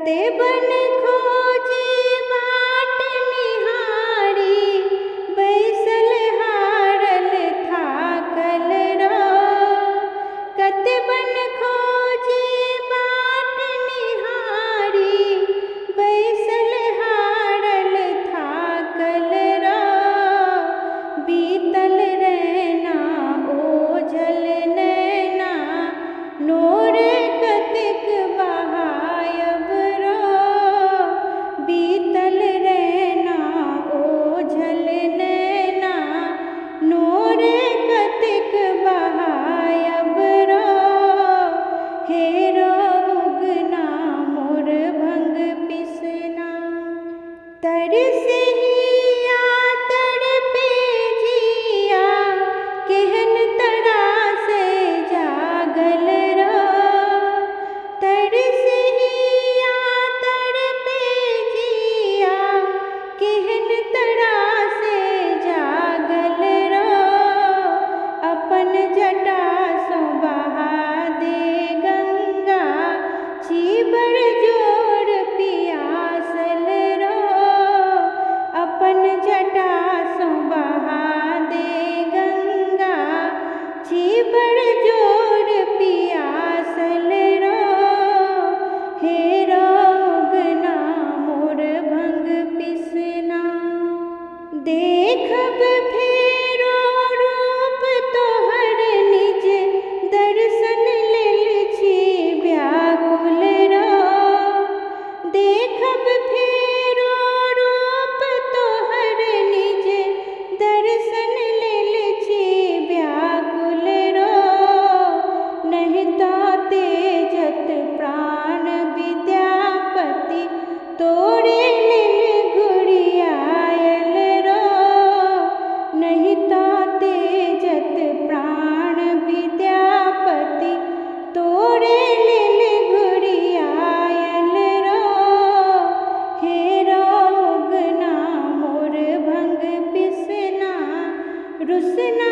कते बन खोजे बाट निहारी, बैसल हारल थाकल रो। कते बन खोजे बाट निहारी, बैसल हारल थाकल रो। बीतल रैना ओझल नैना, नोरे कतेक बहायब रो। बीतल रैना ओझल नैना, नोरे कतेक बहायब रो। हेरो उगना मोर भंग पिसना, तरसे हिया तड़पे जिया, केहन तड़ा से जागल रो। तरसे हिया तड़पे जिया, केहन तड़ा से जागल रो। अपन जटा सो बहा दे गंगा, चीबर जोर पियासल रो। अपन जटा सो बहा दे गंगा, चीबर जोर पियासल रो। हेरो उगना मोर भंग पिसना, देखब फेरो रूप तोहर निज, दर्शन लेल छी व्याकुल रो। देखब फेरो रूप तोहर निज, दर्शन लेल छी व्याकुल रो। नहीं तो तेजत प्राण विद्यापति, तोरे लेल घुरियायल रो। नहीं तो तेजत प्राण विद्यापति, तोरे लेल घुरियायल रो। हेरो उगना मोर भंग पिसना, रुसना